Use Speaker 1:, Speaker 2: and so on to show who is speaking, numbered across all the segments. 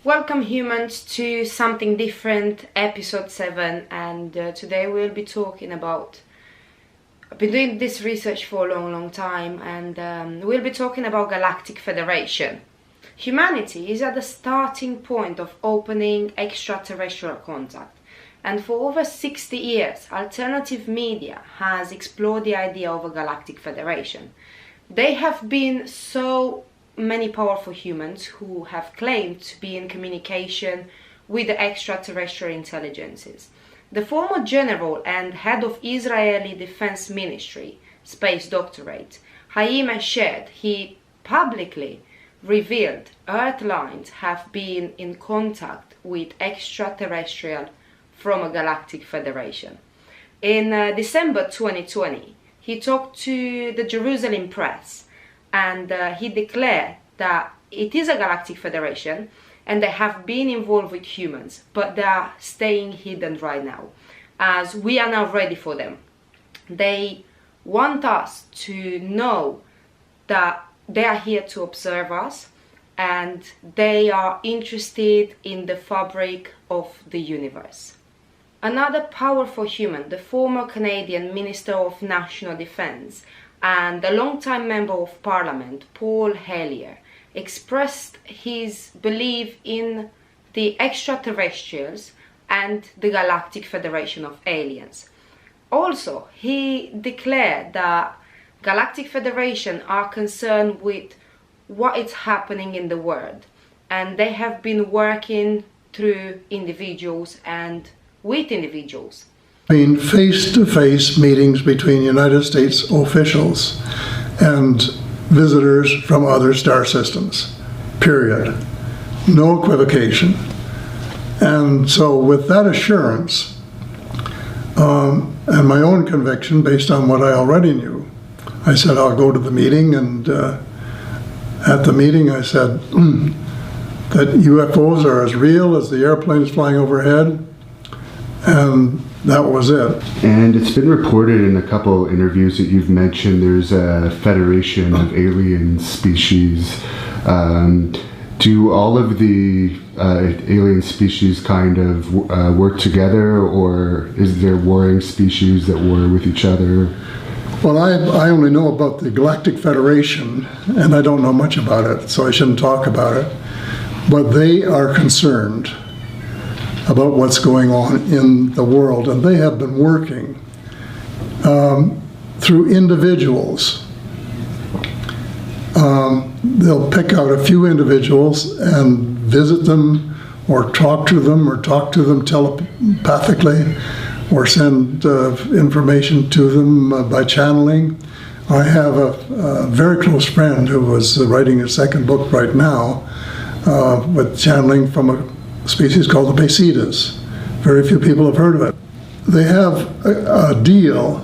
Speaker 1: Welcome humans to Something Different, episode 7, and today we'll be talking about, I've been doing this research for a long time, and we'll be talking about Galactic Federation. Humanity is at the starting point of opening extraterrestrial contact, and for over 60 years alternative media has explored the idea of a Galactic Federation. They have been so many powerful humans who have claimed to be in communication with the extraterrestrial intelligences. The former general and head of Israeli Defense Ministry, Space Doctorate, Haim Eshed, he publicly revealed Earthlings have been in contact with extraterrestrial from a Galactic Federation. In December 2020, he talked to the Jerusalem Press, and he declared that it is a Galactic Federation and they have been involved with humans, but they are staying hidden right now, as we are now ready for them. They want us to know that they are here to observe us, and they are interested in the fabric of the universe. Another powerful human, the former Canadian Minister of National Defense and a long-time Member of Parliament, Paul Hellyer, expressed his belief in the extraterrestrials and the Galactic Federation of Aliens. Also, he declared that Galactic Federation are concerned with what is happening in the world, and they have been working through individuals and with individuals.
Speaker 2: Been face-to-face meetings between United States officials and visitors from other star systems, period. No equivocation. And so with that assurance and my own conviction based on what I already knew, I said I'll go to the meeting, and at the meeting I said that UFOs are as real as the airplanes flying overhead, and that was it.
Speaker 3: And it's been reported in a couple interviews that you've mentioned there's a federation of alien species. Do all of the alien species kind of work together, or is there warring species that war with each other?
Speaker 2: Well, I only know about the Galactic Federation, and I don't know much about it, so I shouldn't talk about it. But they are concerned about what's going on in the world, and they have been working through individuals. They'll pick out a few individuals and visit them, or talk to them telepathically, or send information to them by channeling. I have a very close friend who is writing a second book right now with channeling from a species called the Basidas. Very few people have heard of it. They have a deal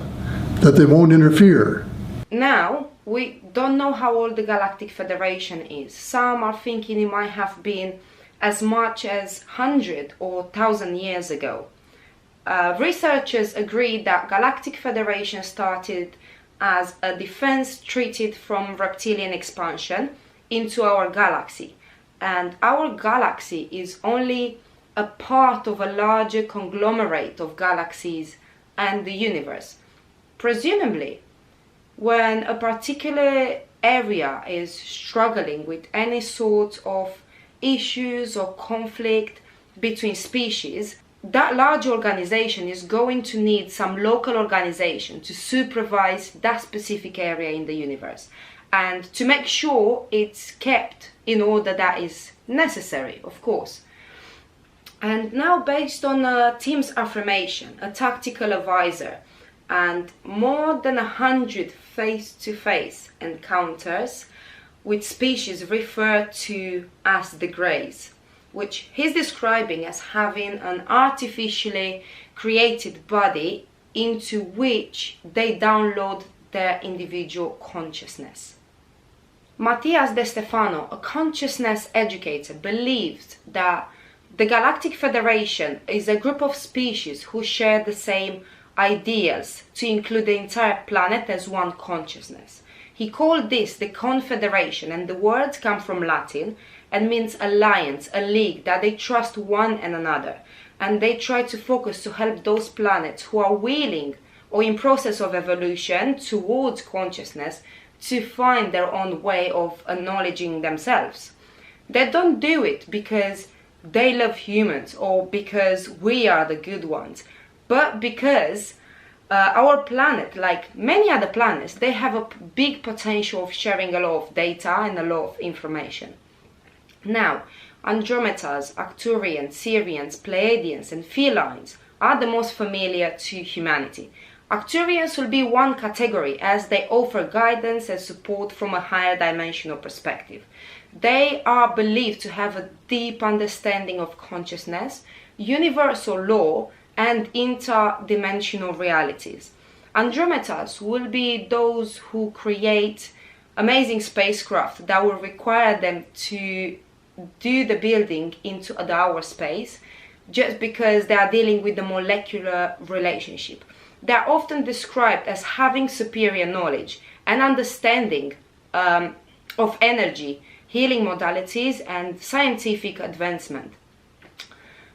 Speaker 2: that they won't interfere.
Speaker 1: Now, we don't know how old the Galactic Federation is. Some are thinking it might have been as much as 100 or 1,000 years ago. Researchers agree that Galactic Federation started as a defense treaty from reptilian expansion into our galaxy. And our galaxy is only a part of a larger conglomerate of galaxies and the universe. Presumably, when a particular area is struggling with any sort of issues or conflict between species, that large organization is going to need some local organization to supervise that specific area in the universe, and to make sure it's kept in order that is necessary, of course. And now, based on a team's affirmation, a tactical advisor, and more than 100 face-to-face encounters with species referred to as the Greys, which he's describing as having an artificially created body into which they download their individual consciousness. Matthias De Stefano, a consciousness educator, believes that the Galactic Federation is a group of species who share the same ideals to include the entire planet as one consciousness. He called this the Confederation, and the words come from Latin and means alliance, a league, that they trust one and another. And they try to focus to help those planets who are willing or in process of evolution towards consciousness to find their own way of acknowledging themselves. They don't do it because they love humans or because we are the good ones, but because our planet, like many other planets, they have a big potential of sharing a lot of data and a lot of information. Now, Andromedas, Arcturians, Sirians, Pleiadians and Felines are the most familiar to humanity. Arcturians will be one category as they offer guidance and support from a higher dimensional perspective. They are believed to have a deep understanding of consciousness, universal law, and interdimensional realities. Andromedas will be those who create amazing spacecraft that will require them to do the building into the outer space just because they are dealing with the molecular relationship. They are often described as having superior knowledge and understanding of energy, healing modalities and scientific advancement.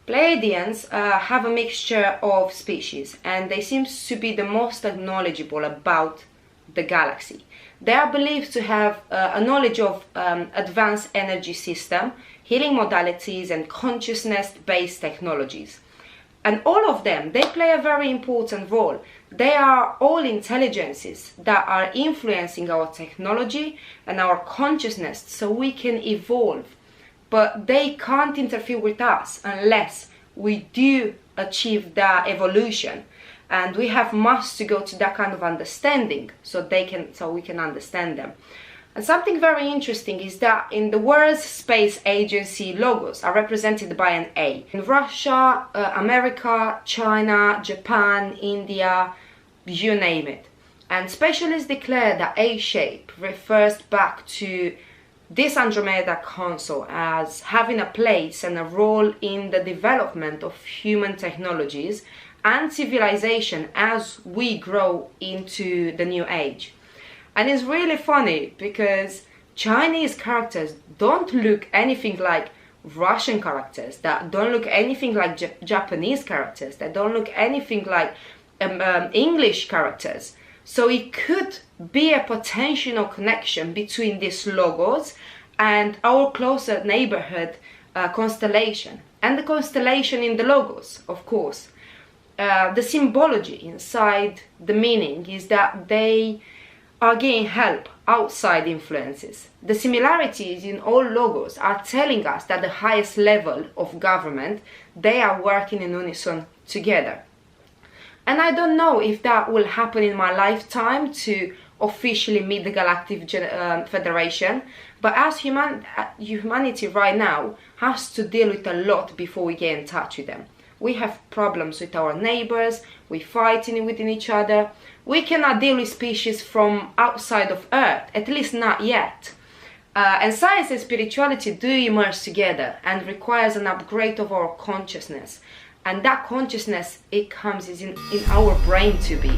Speaker 1: Pleiadians have a mixture of species and they seem to be the most knowledgeable about the galaxy. They are believed to have a knowledge of advanced energy system, healing modalities and consciousness-based technologies. And all of them, they play a very important role. They are all intelligences that are influencing our technology and our consciousness so we can evolve. But they can't interfere with us unless we do achieve that evolution. And we have must to go to that kind of understanding so we can understand them. And something very interesting is that in the world's space agency logos are represented by an A. In Russia, America, China, Japan, India, you name it. And specialists declare that A shape refers back to this Andromeda console as having a place and a role in the development of human technologies and civilization as we grow into the new age. And it's really funny because Chinese characters don't look anything like Russian characters, that don't look anything like Japanese characters, that don't look anything like English characters. So it could be a potential connection between these logos and our closer neighborhood constellation. And the constellation in the logos, of course. The symbology inside the meaning is that they are getting help outside influences. The similarities in all logos are telling us that the highest level of government, they are working in unison together. And I don't know if that will happen in my lifetime to officially meet the Galactic Federation, but as humanity right now has to deal with a lot before we get in touch with them. We have problems with our neighbors, we're fighting within each other. We cannot deal with species from outside of Earth, at least not yet. And science and spirituality do emerge together and requires an upgrade of our consciousness. And that consciousness, it comes in our brain to be.